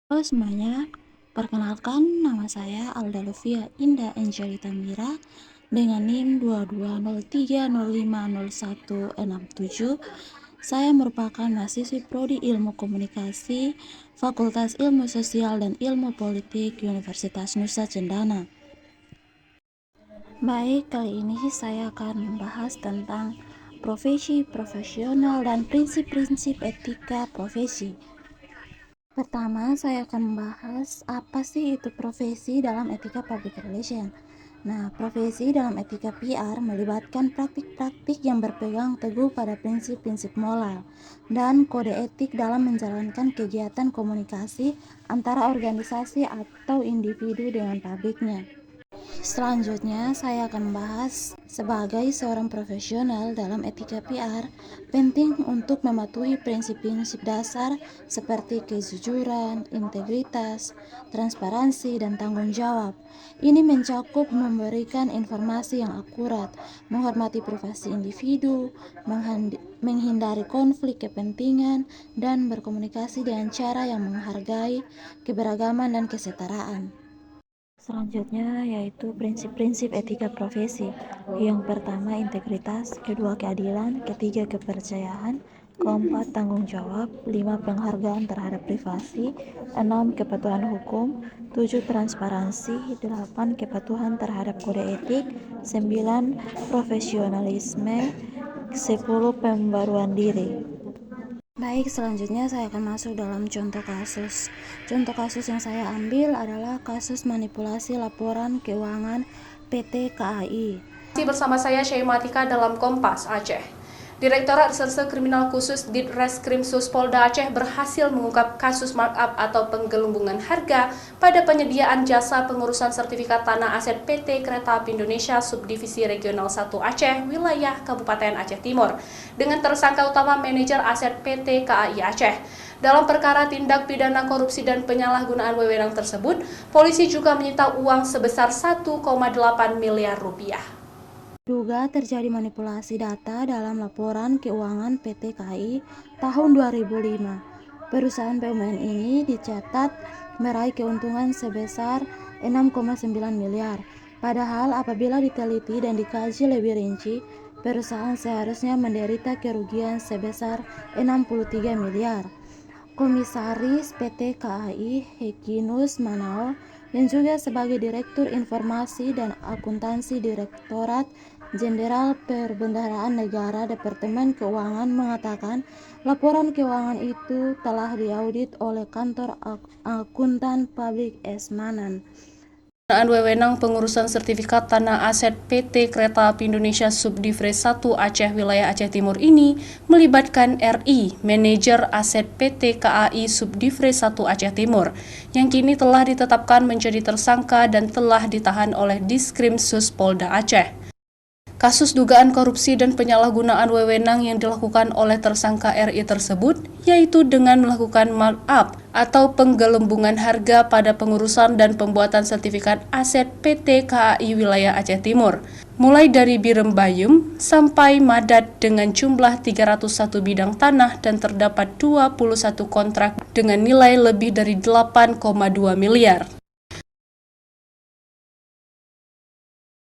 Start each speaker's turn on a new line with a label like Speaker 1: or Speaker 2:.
Speaker 1: Halo semuanya, perkenalkan nama saya Alda Luvia Indah Angelita Mira dengan NIM 2203050167. Saya merupakan mahasiswi Prodi Ilmu Komunikasi, Fakultas Ilmu Sosial dan Ilmu Politik Universitas Nusa Cendana. Baik, kali ini saya akan membahas tentang profesi profesional dan prinsip-prinsip etika profesi. Pertama, saya akan membahas apa sih itu profesi dalam etika public relation. Nah, profesi dalam etika PR melibatkan praktik-praktik yang berpegang teguh pada prinsip-prinsip moral dan kode etik dalam menjalankan kegiatan komunikasi antara organisasi atau individu dengan publiknya. Selanjutnya, saya akan membahas sebagai seorang profesional dalam etika PR, penting untuk mematuhi prinsip-prinsip dasar seperti kejujuran, integritas, transparansi, dan tanggung jawab. Ini mencakup memberikan informasi yang akurat, menghormati privasi individu, menghindari konflik kepentingan, dan berkomunikasi dengan cara yang menghargai keberagaman dan kesetaraan. Selanjutnya yaitu prinsip-prinsip etika profesi. Yang pertama integritas, kedua keadilan, ketiga kepercayaan, keempat tanggung jawab, lima penghargaan terhadap privasi, enam kepatuhan hukum, tujuh transparansi, delapan kepatuhan terhadap kode etik, sembilan profesionalisme, 10 pembaruan diri. Baik, selanjutnya saya akan masuk dalam contoh kasus. Contoh kasus yang saya ambil adalah kasus manipulasi laporan keuangan PT KAI.
Speaker 2: Bersama saya Syaimatika dalam Kompas Aceh. Direktorat Reserse Kriminal Khusus Ditreskrimsus Polda Aceh berhasil mengungkap kasus markup atau penggelembungan harga pada penyediaan jasa pengurusan sertifikat tanah aset PT Kereta Api Indonesia Subdivisi Regional 1 Aceh, wilayah Kabupaten Aceh Timur, dengan tersangka utama manajer aset PT KAI Aceh. Dalam perkara tindak pidana korupsi dan penyalahgunaan wewenang tersebut, polisi juga menyita uang sebesar 1,8 miliar rupiah.
Speaker 1: Duga terjadi manipulasi data dalam laporan keuangan PT KAI tahun 2005. Perusahaan BUMN ini dicatat meraih keuntungan sebesar 6,9 miliar. Padahal apabila diteliti dan dikaji lebih rinci, perusahaan seharusnya menderita kerugian sebesar 63 miliar. Komisaris PT KAI Hekinus Manao yang juga sebagai Direktur Informasi dan Akuntansi Direktorat Jenderal Perbendaharaan Negara Departemen Keuangan mengatakan laporan keuangan itu telah diaudit oleh kantor akuntan Publik S. Manan.
Speaker 2: Wewenang pengurusan sertifikat tanah aset PT Kereta Api Indonesia Subdivisi 1 Aceh wilayah Aceh Timur ini melibatkan RI, manajer aset PT KAI Subdivisi 1 Aceh Timur, yang kini telah ditetapkan menjadi tersangka dan telah ditahan oleh Diskrimsus Polda Aceh. Kasus dugaan korupsi dan penyalahgunaan wewenang yang dilakukan oleh tersangka RI tersebut, yaitu dengan melakukan markup atau penggelembungan harga pada pengurusan dan pembuatan sertifikat aset PT KAI wilayah Aceh Timur, mulai dari Birembayum sampai Madat dengan jumlah 301 bidang tanah dan terdapat 21 kontrak dengan nilai lebih dari 8,2 miliar.